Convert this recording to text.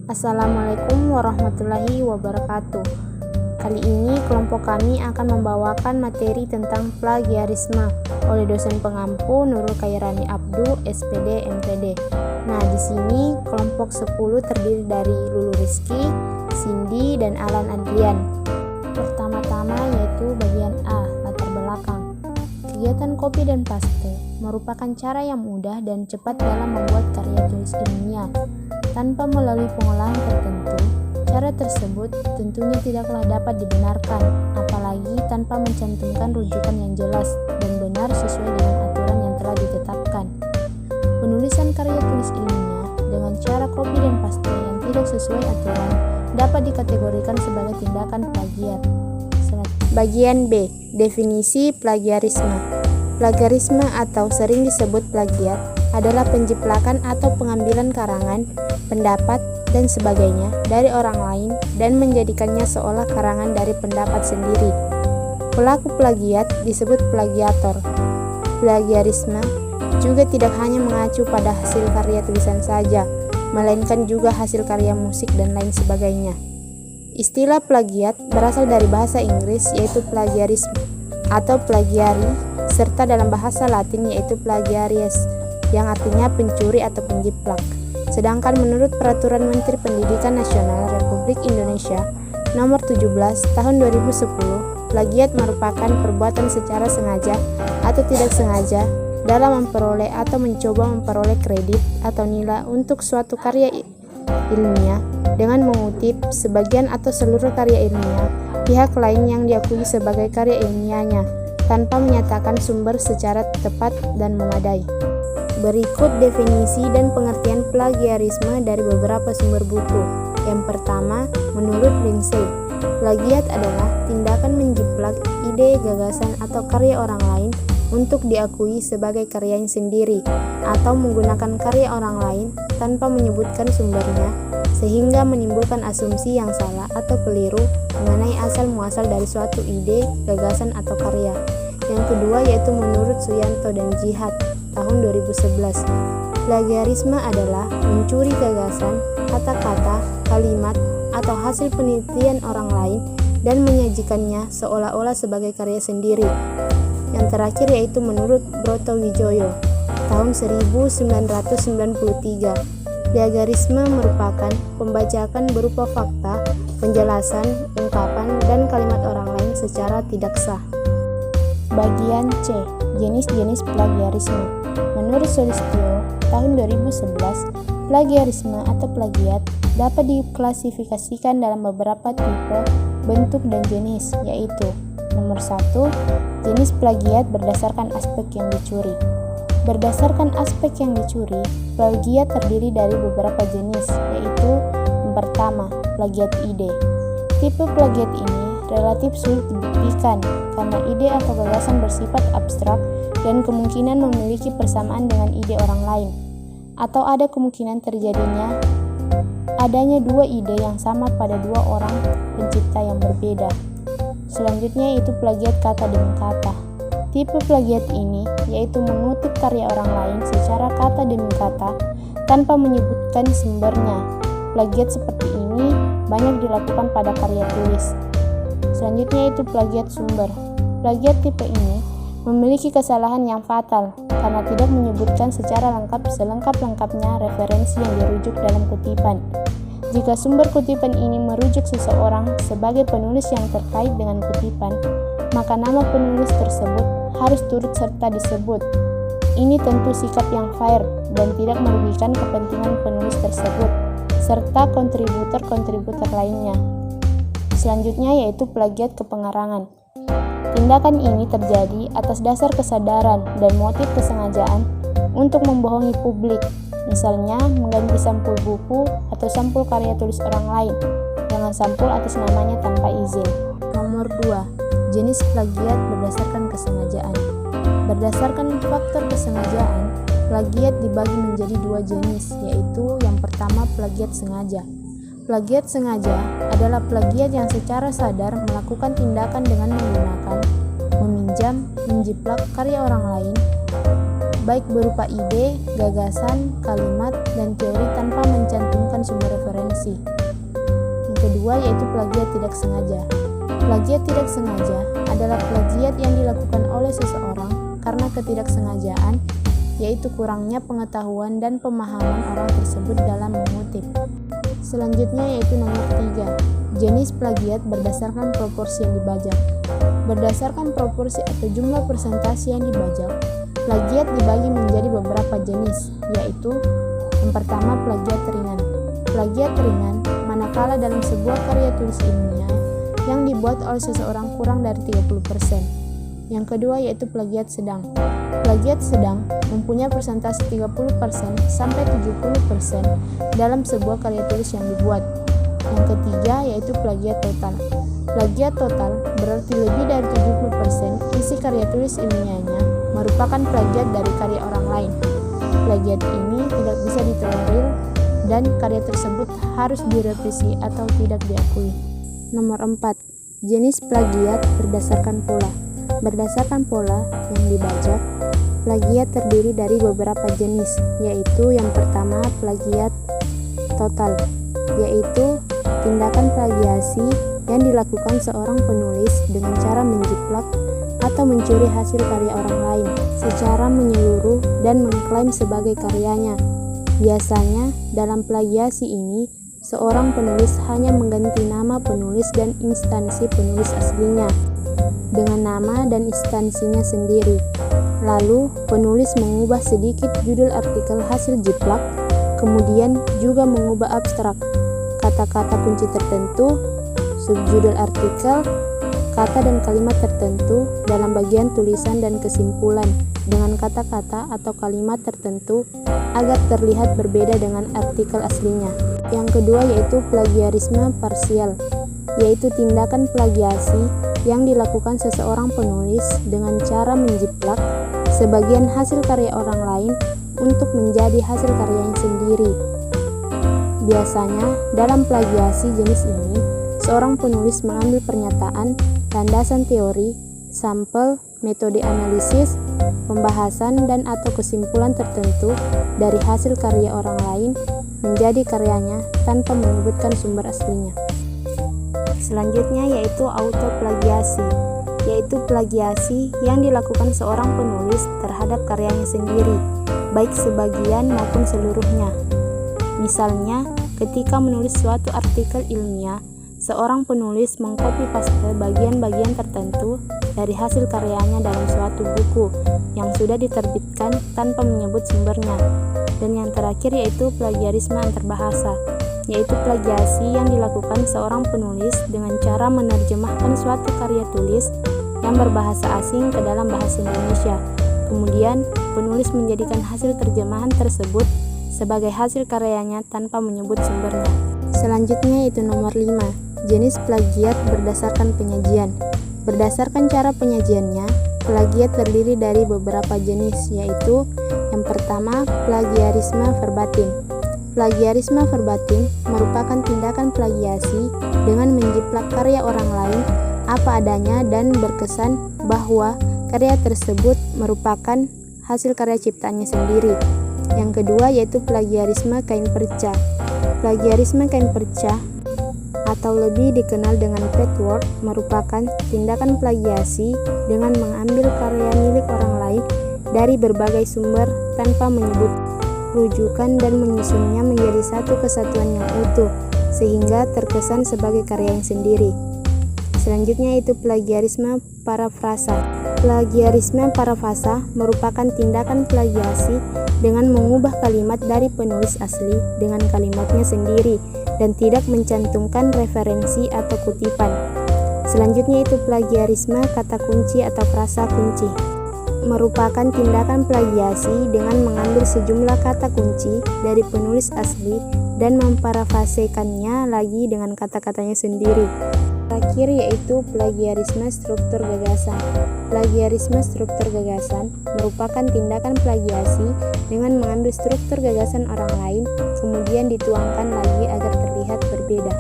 Assalamualaikum warahmatullahi wabarakatuh. Kali ini kelompok kami akan membawakan materi tentang plagiarisme oleh dosen pengampu Nurul Khairani Abdu, SPD, MPD. Nah, di sini kelompok 10 terdiri dari Lulu Rizky, Cindy, dan Alan Adrian. Pertama-tama yaitu bagian A, latar belakang. Kegiatan copy dan paste merupakan cara yang mudah dan cepat dalam membuat karya tulis ilmiah. Tanpa melalui pengolahan tertentu, cara tersebut tentunya tidaklah dapat dibenarkan, apalagi tanpa mencantumkan rujukan yang jelas dan benar sesuai dengan aturan yang telah ditetapkan. Penulisan karya tulis ilmiah dengan cara copy dan paste yang tidak sesuai aturan dapat dikategorikan sebagai tindakan plagiat. Bagian B, definisi plagiarisme. Plagiarisme atau sering disebut plagiat adalah penjiplakan atau pengambilan karangan, pendapat, dan sebagainya dari orang lain dan menjadikannya seolah karangan dari pendapat sendiri. Pelaku plagiat disebut plagiator. Plagiarisme juga tidak hanya mengacu pada hasil karya tulisan saja, melainkan juga hasil karya musik dan lain sebagainya. Istilah plagiat berasal dari bahasa Inggris yaitu plagiarism atau plagiari, serta dalam bahasa Latin yaitu plagiarius yang artinya pencuri atau penjiplak. Sedangkan menurut Peraturan Menteri Pendidikan Nasional Republik Indonesia Nomor 17 Tahun 2010, plagiat merupakan perbuatan secara sengaja atau tidak sengaja dalam memperoleh atau mencoba memperoleh kredit atau nilai untuk suatu karya ilmiah dengan mengutip sebagian atau seluruh karya ilmiah pihak lain yang diakui sebagai karya ilmiahnya tanpa menyatakan sumber secara tepat dan memadai. Berikut definisi dan pengertian plagiarisme dari beberapa sumber buku. Yang pertama, menurut Lindsay, plagiat adalah tindakan menjiplak ide, gagasan, atau karya orang lain untuk diakui sebagai karyanya sendiri atau menggunakan karya orang lain tanpa menyebutkan sumbernya sehingga menimbulkan asumsi yang salah atau keliru mengenai asal-muasal dari suatu ide, gagasan, atau karya. Yang kedua yaitu menurut Suyanto dan Jihad tahun 2011. Plagiarisme adalah mencuri gagasan, kata-kata, kalimat, atau hasil penelitian orang lain dan menyajikannya seolah-olah sebagai karya sendiri. Yang terakhir yaitu menurut Brotowijoyo tahun 1993. Plagiarisme merupakan pembajakan berupa fakta, penjelasan, ungkapan, dan kalimat orang lain secara tidak sah. Bagian C, jenis-jenis plagiarisme. Menurut Solistio tahun 2011, plagiarisme atau plagiat dapat diklasifikasikan dalam beberapa tipe, bentuk, dan jenis, yaitu nomor 1, jenis plagiat berdasarkan aspek yang dicuri. Berdasarkan aspek yang dicuri, plagiat terdiri dari beberapa jenis, yaitu yang pertama, plagiat ide. Tipe plagiat ini relatif sulit dibuktikan karena ide atau gagasan bersifat abstrak dan kemungkinan memiliki persamaan dengan ide orang lain, atau ada kemungkinan terjadinya adanya dua ide yang sama pada dua orang pencipta yang berbeda. Selanjutnya yaitu plagiat kata demi kata. Tipe plagiat ini yaitu mengutip karya orang lain secara kata demi kata tanpa menyebutkan sumbernya. Plagiat seperti ini banyak dilakukan pada karya tulis. Selanjutnya yaitu plagiat sumber. Plagiat tipe ini memiliki kesalahan yang fatal karena tidak menyebutkan secara lengkap selengkap-lengkapnya referensi yang dirujuk dalam kutipan. Jika sumber kutipan ini merujuk seseorang sebagai penulis yang terkait dengan kutipan, maka nama penulis tersebut harus turut serta disebut. Ini tentu sikap yang fair dan tidak merugikan kepentingan penulis tersebut, serta kontributor-kontributor lainnya. Selanjutnya yaitu plagiat kepengarangan. Tindakan ini terjadi atas dasar kesadaran dan motif kesengajaan untuk membohongi publik, misalnya mengganti sampul buku atau sampul karya tulis orang lain dengan sampul atas namanya tanpa izin. Nomor 2. Jenis plagiat berdasarkan kesengajaan. Berdasarkan faktor kesengajaan, plagiat dibagi menjadi dua jenis, yaitu yang pertama plagiat sengaja. Plagiat sengaja adalah plagiat yang secara sadar melakukan tindakan dengan menggunakan, meminjam, menjiplak karya orang lain baik berupa ide, gagasan, kalimat, dan teori tanpa mencantumkan sumber referensi. Yang kedua yaitu plagiat tidak sengaja. Plagiat tidak sengaja adalah plagiat yang dilakukan oleh seseorang karena ketidaksengajaan, yaitu kurangnya pengetahuan dan pemahaman orang tersebut dalam mengutip. Selanjutnya yaitu nomor 3, jenis plagiat berdasarkan proporsi yang dibajak. Berdasarkan proporsi atau jumlah persentase yang dibajak, plagiat dibagi menjadi beberapa jenis, yaitu yang pertama plagiat ringan. Plagiat ringan manakala dalam sebuah karya tulis ilmiah yang dibuat oleh seseorang kurang dari 30%. Yang kedua yaitu plagiat sedang. Plagiat sedang mempunyai persentase 30% sampai 70% dalam sebuah karya tulis yang dibuat. Yang ketiga yaitu plagiat total. Plagiat total berarti lebih dari 70% isi karya tulis ilmiahnya merupakan plagiat dari karya orang lain. Plagiat ini tidak bisa ditolerir dan karya tersebut harus direvisi atau tidak diakui. Nomor 4. Jenis plagiat berdasarkan pola. Berdasarkan pola yang dibajak, plagiat terdiri dari beberapa jenis, yaitu yang pertama plagiat total, yaitu tindakan plagiasi yang dilakukan seorang penulis dengan cara menjiplak atau mencuri hasil karya orang lain secara menyeluruh dan mengklaim sebagai karyanya. Biasanya dalam plagiasi ini, seorang penulis hanya mengganti nama penulis dan instansi penulis aslinya dengan nama dan instansinya sendiri. Lalu, penulis mengubah sedikit judul artikel hasil jiplak, kemudian juga mengubah abstrak, kata-kata kunci tertentu, subjudul artikel, kata dan kalimat tertentu dalam bagian tulisan dan kesimpulan dengan kata-kata atau kalimat tertentu agar terlihat berbeda dengan artikel aslinya. Yang kedua yaitu plagiarisme parsial, yaitu tindakan plagiasi yang dilakukan seseorang penulis dengan cara menjiplak sebagian hasil karya orang lain untuk menjadi hasil karyanya sendiri. Biasanya dalam plagiasi jenis ini, seorang penulis mengambil pernyataan, landasan teori, sampel, metode analisis, pembahasan dan atau kesimpulan tertentu dari hasil karya orang lain menjadi karyanya tanpa menyebutkan sumber aslinya. Selanjutnya yaitu autoplagiasi, yaitu plagiasi yang dilakukan seorang penulis terhadap karyanya sendiri, baik sebagian maupun seluruhnya. Misalnya, ketika menulis suatu artikel ilmiah, seorang penulis mengcopy paste bagian-bagian tertentu dari hasil karyanya dalam suatu buku yang sudah diterbitkan tanpa menyebut sumbernya. Dan yang terakhir yaitu plagiarisme antarbahasa, yaitu plagiasi yang dilakukan seorang penulis dengan cara menerjemahkan suatu karya tulis yang berbahasa asing ke dalam bahasa Indonesia. Kemudian, penulis menjadikan hasil terjemahan tersebut sebagai hasil karyanya tanpa menyebut sumbernya. Selanjutnya itu nomor 5, jenis plagiat berdasarkan penyajian. Berdasarkan cara penyajiannya, plagiat terdiri dari beberapa jenis, yaitu yang pertama plagiarisme verbatim. Plagiarisme verbatim merupakan tindakan plagiasi dengan menjiplak karya orang lain apa adanya dan berkesan bahwa karya tersebut merupakan hasil karya ciptaannya sendiri. Yang kedua yaitu plagiarisme kain perca. Plagiarisme kain perca atau lebih dikenal dengan patchwork merupakan tindakan plagiasi dengan mengambil karya milik orang lain dari berbagai sumber tanpa menyebut rujukan dan menyusunnya menjadi satu kesatuan yang utuh sehingga terkesan sebagai karya yang sendiri. Selanjutnya itu plagiarisme parafrasa. Plagiarisme parafrasa merupakan tindakan plagiasi dengan mengubah kalimat dari penulis asli dengan kalimatnya sendiri dan tidak mencantumkan referensi atau kutipan. Selanjutnya itu plagiarisme kata kunci atau frasa kunci. Merupakan tindakan plagiasi dengan mengambil sejumlah kata kunci dari penulis asli dan memparafrasekannya lagi dengan kata-katanya sendiri. Terakhir yaitu plagiarisme struktur gagasan. Plagiarisme struktur gagasan merupakan tindakan plagiasi dengan mengambil struktur gagasan orang lain kemudian dituangkan lagi agar terlihat berbeda.